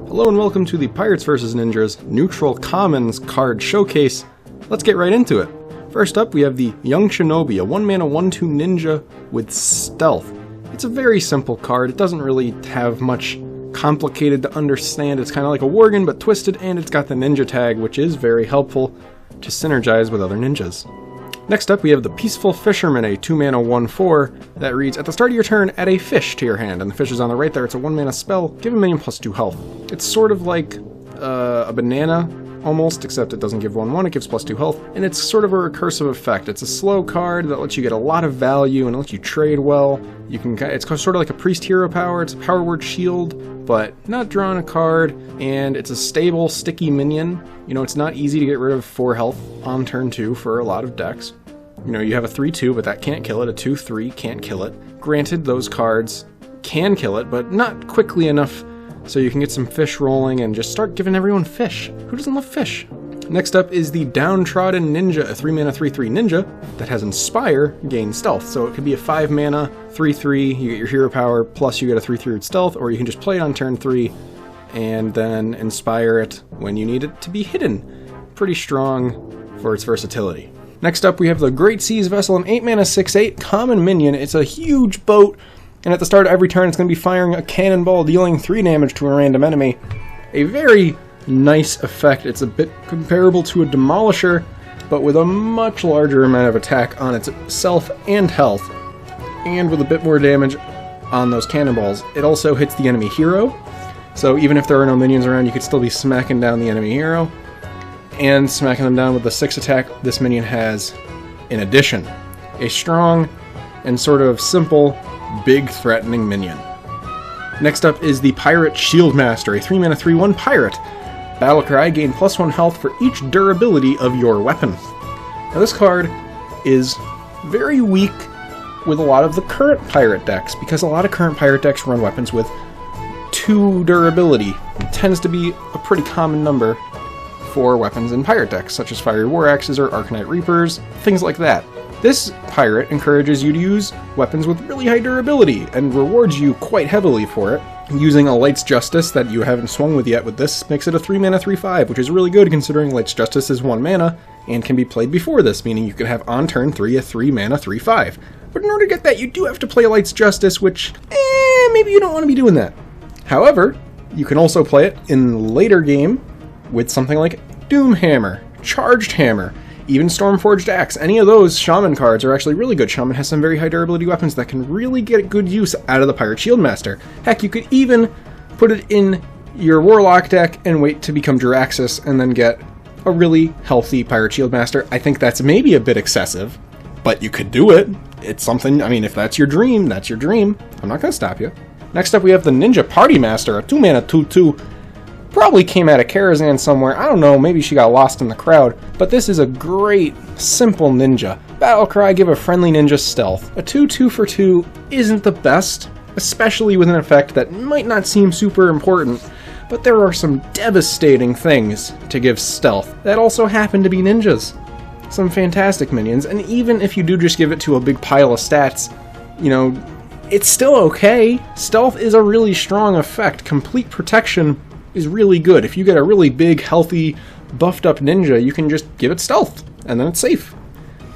Hello and welcome to the Pirates vs. Ninjas Neutral Commons card showcase. Let's get right into it. First up, we have the Young Shinobi, a 1-mana 1/2 ninja with stealth. It's a very simple card. It doesn't really have much complicated to understand. It's kind of like a Worgen but twisted, and it's got the ninja tag, which is very helpful to synergize with other ninjas. Next up, we have the Peaceful Fisherman, a 2-mana 1/4 that reads, at the start of your turn, add a fish to your hand, and the fish is on the right there. It's a 1-mana spell. Give a minion +2 health. It's sort of like a banana, almost, except it doesn't give 1/1, it gives +2 health, and it's sort of a recursive effect. It's a slow card that lets you get a lot of value and lets you trade well. It's sort of like a priest hero power. It's a power word shield, but not drawing a card, and it's a stable, sticky minion. You know, it's not easy to get rid of 4 health on turn 2 for a lot of decks. You know, you have a 3/2, but that can't kill it. A 2/3 can't kill it. Granted, those cards can kill it, but not quickly enough so you can get some fish rolling and just start giving everyone fish. Who doesn't love fish? Next up is the Downtrodden Ninja, a 3-mana 3/3 ninja that has Inspire, gain stealth. So it could be a 5-mana 3/3, you get your hero power, plus you get a 3/3 with stealth, or you can just play it on turn 3 and then inspire it when you need it to be hidden. Pretty strong for its versatility. Next up, we have the Great Seas Vessel, an 8-mana 6/8 common minion. It's a huge boat, and at the start of every turn, it's going to be firing a cannonball, dealing 3 damage to a random enemy. A very nice effect. It's a bit comparable to a Demolisher, but with a much larger amount of attack on itself and health, and with a bit more damage on those cannonballs. It also hits the enemy hero, so even if there are no minions around, you could still be smacking down the enemy hero, and smacking them down with the 6 attack this minion has in addition. A strong and sort of simple, big threatening minion. Next up is the Pirate Shieldmaster, a 3-mana 3/1 pirate. Battlecry, gain +1 health for each durability of your weapon. Now this card is very weak with a lot of the current pirate decks, because a lot of current pirate decks run weapons with 2 durability. It tends to be a pretty common number for weapons in pirate decks, such as Fiery War Axes or Arcanite Reapers, things like that. This pirate encourages you to use weapons with really high durability, and rewards you quite heavily for it. Using a Light's Justice that you haven't swung with yet with this makes it a 3-mana 3/5, which is really good considering Light's Justice is 1 mana, and can be played before this, meaning you can have on turn 3 a 3-mana 3/5. But in order to get that, you do have to play Light's Justice, which, maybe you don't want to be doing that. However, you can also play it in later game with something like Doom Hammer, Charged Hammer, even Stormforged Axe. Any of those Shaman cards are actually really good. Shaman has some very high durability weapons that can really get good use out of the Pirate Shieldmaster. Heck, you could even put it in your Warlock deck and wait to become Jiraxxus and then get a really healthy Pirate Shieldmaster. I think that's maybe a bit excessive, but you could do it. It's something, I mean, if that's your dream, that's your dream. I'm not going to stop you. Next up, we have the Ninja Partymaster, a 2-mana 2/2. Probably came out of Karazhan somewhere, I don't know, maybe she got lost in the crowd, but this is a great, simple ninja. Battlecry, give a friendly ninja stealth. A 2/2 for 2 isn't the best, especially with an effect that might not seem super important, but there are some devastating things to give stealth that also happen to be ninjas. Some fantastic minions, and even if you do just give it to a big pile of stats, you know, it's still okay. Stealth is a really strong effect. Complete protection is really good. If you get a really big, healthy, buffed up ninja, you can just give it stealth, and then it's safe.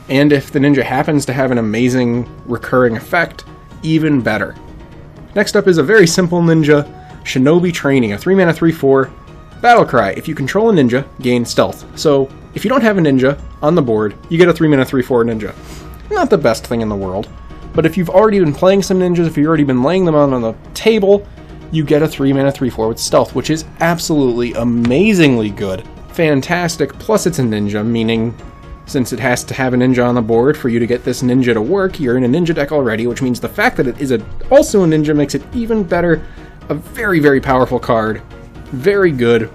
And if the ninja happens to have an amazing recurring effect, even better. Next up is a very simple ninja, Shinobi Trainee, a 3-mana 3/4. Battlecry, if you control a ninja, gain stealth. So, if you don't have a ninja on the board, you get a 3-mana 3/4 ninja. Not the best thing in the world, but if you've already been playing some ninjas, if you've already been laying them on the table, you get a 3-mana 3/4 with stealth, which is absolutely amazingly good. Fantastic, plus it's a ninja, meaning since it has to have a ninja on the board for you to get this ninja to work, you're in a ninja deck already, which means the fact that it is also a ninja makes it even better. A very, very powerful card. Very good.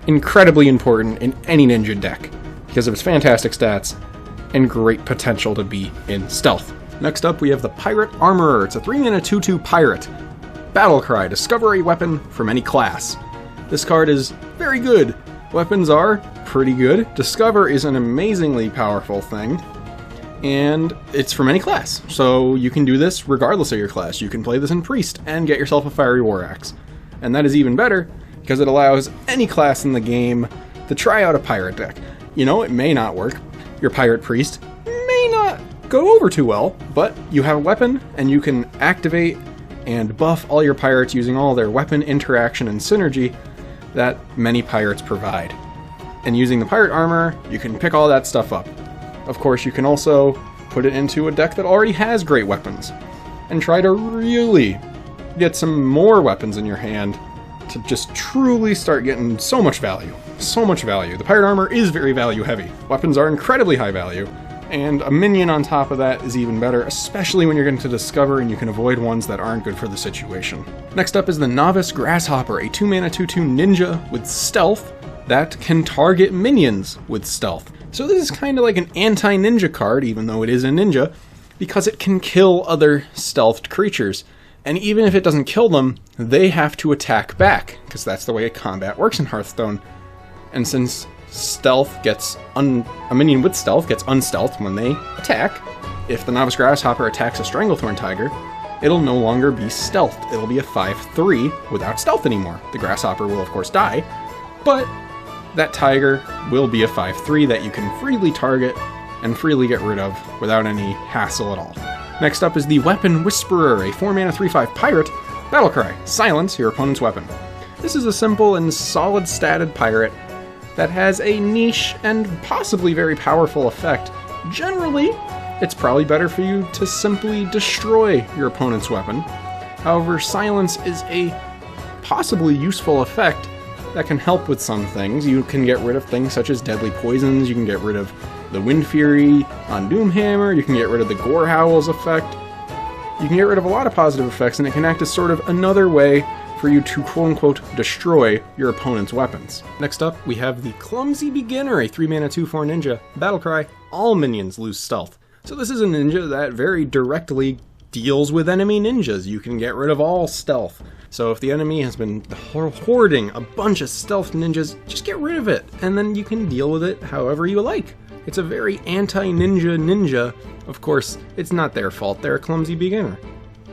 Incredibly important in any ninja deck because of its fantastic stats and great potential to be in stealth. Next up, we have the Pirate Armorer. It's a 3-mana 2/2 pirate. Battlecry, discover a weapon from any class. This card is very good. Weapons are pretty good. Discover is an amazingly powerful thing, and it's from any class. So you can do this regardless of your class. You can play this in Priest and get yourself a Fiery War Axe. And that is even better because it allows any class in the game to try out a pirate deck. You know, it may not work. Your pirate priest may not go over too well, but you have a weapon and you can activate and buff all your pirates using all their weapon interaction and synergy that many pirates provide. And using the pirate armor, you can pick all that stuff up. Of course, you can also put it into a deck that already has great weapons and try to really get some more weapons in your hand to just truly start getting so much value. So much value. The pirate armor is very value heavy. Weapons are incredibly high value, and a minion on top of that is even better, especially when you're getting to Discover and you can avoid ones that aren't good for the situation. Next up is the Novice Grasshopper, a 2-mana 2/2 ninja with stealth that can target minions with stealth. So this is kind of like an anti-ninja card, even though it is a ninja, because it can kill other stealthed creatures. And even if it doesn't kill them, they have to attack back, because that's the way combat works in Hearthstone. And since stealth gets a minion with stealth gets unstealthed when they attack, if the Novice Grasshopper attacks a Stranglethorn Tiger, it'll no longer be stealthed. It'll be a 5/3 without stealth anymore. The Grasshopper will of course die, but that Tiger will be a 5/3 that you can freely target and freely get rid of without any hassle at all. Next up is the Weapon Whisperer, a 4-mana 3/5 pirate. Battlecry, silence your opponent's weapon. This is a simple and solid statted pirate that has a niche and possibly very powerful effect. Generally, it's probably better for you to simply destroy your opponent's weapon. However, silence is a possibly useful effect that can help with some things. You can get rid of things such as deadly poisons, you can get rid of the Wind Fury on Doomhammer, you can get rid of the Gore Howls effect. You can get rid of a lot of positive effects, and it can act as sort of another way for you to quote-unquote destroy your opponent's weapons. Next up, we have the Clumsy Beginner, a 3-mana 2/4 ninja. Battlecry, all minions lose stealth. So this is a ninja that very directly deals with enemy ninjas. You can get rid of all stealth. So if the enemy has been hoarding a bunch of stealth ninjas, just get rid of it, and then you can deal with it however you like. It's a very anti-ninja ninja. Of course, it's not their fault, they're a clumsy beginner.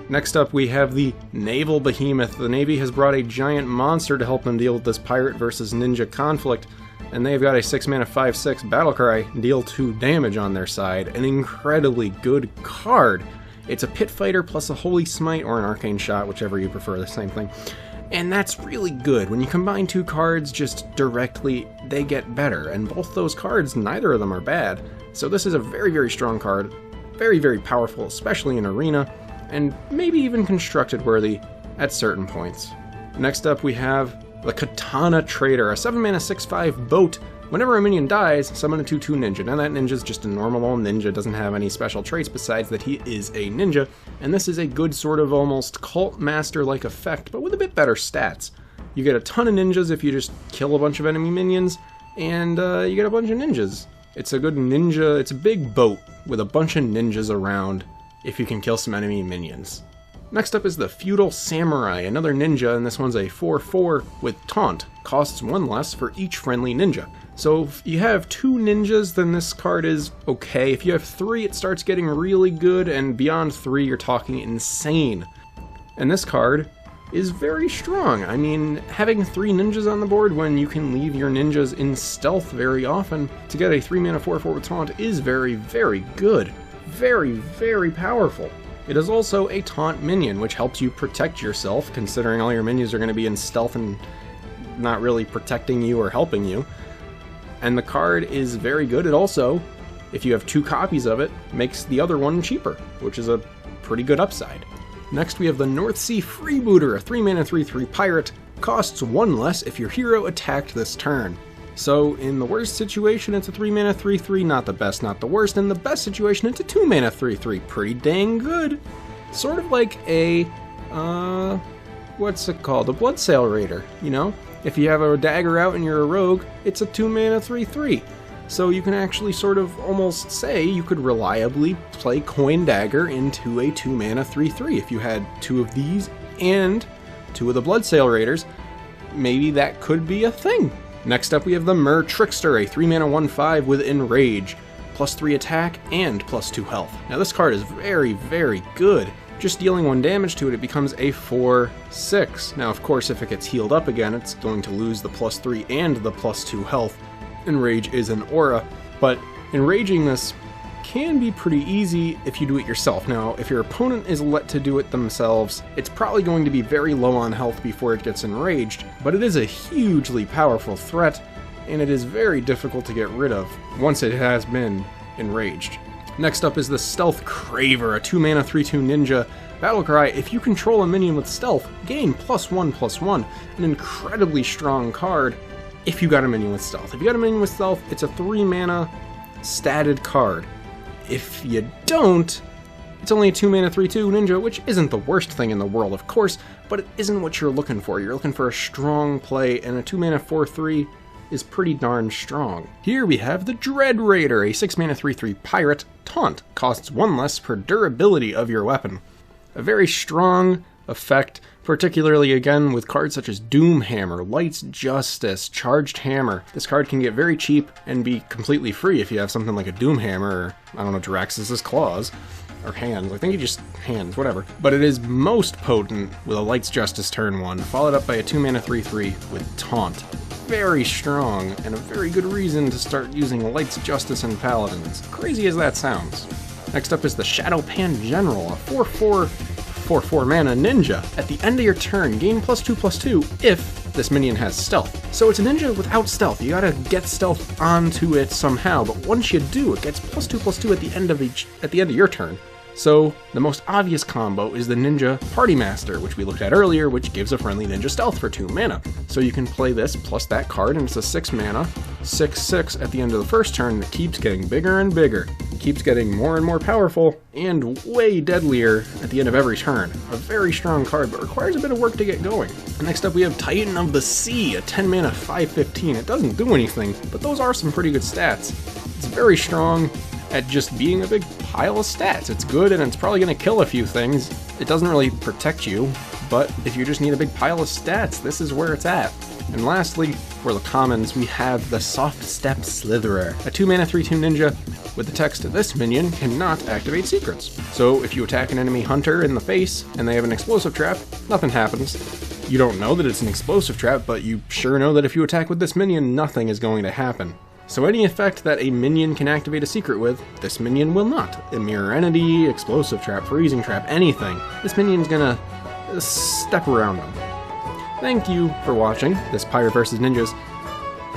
Next up, we have the Naval Behemoth. The Navy has brought a giant monster to help them deal with this pirate versus ninja conflict, and they've got a 6-mana 5/6 Battlecry, deal 2 damage on their side. An incredibly good card. It's a Pit Fighter plus a Holy Smite or an Arcane Shot, whichever you prefer, the same thing. And that's really good. When you combine 2 cards just directly, they get better. And both those cards, neither of them are bad. So this is a very, very strong card. Very, very powerful, especially in Arena, and maybe even constructed worthy at certain points. Next up we have the Katana Trader, a 7-mana 6/5 boat. Whenever a minion dies, summon a 2/2 ninja. Now that ninja's just a normal old ninja, doesn't have any special traits besides that he is a ninja, and this is a good sort of almost cult master-like effect, but with a bit better stats. You get a ton of ninjas if you just kill a bunch of enemy minions, and you get a bunch of ninjas. It's a good ninja, it's a big boat with a bunch of ninjas around if you can kill some enemy minions. Next up is the Feudal Samurai, another ninja, and this one's a 4/4 with Taunt. Costs 1 less for each friendly ninja. So if you have 2 ninjas, then this card is okay. If you have 3, it starts getting really good, and beyond 3, you're talking insane. And this card is very strong. I mean, having 3 ninjas on the board when you can leave your ninjas in stealth very often to get a 3-mana 4/4 with Taunt is very, very good. Very, very powerful. It is also a taunt minion, which helps you protect yourself, considering all your minions are going to be in stealth and not really protecting you or helping you. And the card is very good. It also, if you have 2 copies of it, makes the other one cheaper, which is a pretty good upside. Next we have the Northsea Freebooter, a 3-mana 3/3 pirate. Costs 1 less if your hero attacked this turn. So in the worst situation, it's a 3-mana 3/3, not the best, not the worst. In the best situation, it's a 2-mana 3/3, pretty dang good. Sort of like a, what's it called? A Bloodsail Raider, you know? If you have a dagger out and you're a rogue, it's a 2-mana 3/3. So you can actually sort of almost say you could reliably play Coin Dagger into a 2-mana 3/3. If you had 2 of these and 2 of the Bloodsail Raiders, maybe that could be a thing. Next up we have the Mer Trickster, a 3-mana 1/5 with Enrage, +3 attack and +2 health. Now this card is very, very good. Just dealing 1 damage to it, it becomes a 4/6. Now, of course, if it gets healed up again, it's going to lose the +3 and the +2 health. Enrage is an aura, but enraging this can be pretty easy if you do it yourself. Now, if your opponent is let to do it themselves, it's probably going to be very low on health before it gets enraged, but it is a hugely powerful threat, and it is very difficult to get rid of once it has been enraged. Next up is the Stealthcraver, a 2-mana 3/2 ninja. Battlecry: if you control a minion with stealth, gain +1/+1, an incredibly strong card if you got a minion with stealth. If you got a minion with stealth, it's a 3-mana statted card. If you don't, it's only a 2-mana 3/2 ninja, which isn't the worst thing in the world, of course, but it isn't what you're looking for. You're looking for a strong play, and a 2-mana 4/3 is pretty darn strong. Here we have the Dread Raider, a 6-mana 3/3 pirate. Taunt costs 1 less per durability of your weapon. A very strong effect, particularly again with cards such as Doomhammer, Light's Justice, Charged Hammer. This card can get very cheap and be completely free if you have something like a Doomhammer, or I don't know, Draxus's Claws, or Hands. I think he just Hands, whatever. But it is most potent with a Light's Justice turn 1, followed up by a 2-mana 3/3 with Taunt. Very strong, and a very good reason to start using Light's Justice in Paladins. Crazy as that sounds. Next up is the Shado-Pan General, a 4/4 mana ninja. At the end of your turn, gain +2/+2 if this minion has stealth. So it's a ninja without stealth. You gotta get stealth onto it somehow, but once you do, it gets +2/+2 at the end of your turn. So the most obvious combo is the ninja Partymaster, which we looked at earlier, which gives a friendly ninja stealth for 2 mana. So you can play this plus that card, and it's a 6 mana, 6/6 at the end of the first turn that keeps getting bigger and bigger. Keeps getting more and more powerful, and way deadlier at the end of every turn. A very strong card, but requires a bit of work to get going. Next up we have Titan of the Sea, a 10 mana 5/15. It doesn't do anything, but those are some pretty good stats. It's very strong at just being a big pile of stats. It's good, and it's probably going to kill a few things. It doesn't really protect you, but if you just need a big pile of stats, this is where it's at. And lastly, for the commons, we have the Softstep Slitherer, a 2-mana 3/2 ninja with the text, "This minion cannot activate secrets." So if you attack an enemy hunter in the face and they have an explosive trap, nothing happens. You don't know that it's an explosive trap, but you sure know that if you attack with this minion, nothing is going to happen. So any effect that a minion can activate a secret with, this minion will not. A mirror entity, explosive trap, freezing trap, anything. This minion's gonna step around them. Thank you for watching this Pirate vs. Ninjas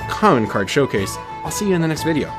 common card showcase. I'll see you in the next video.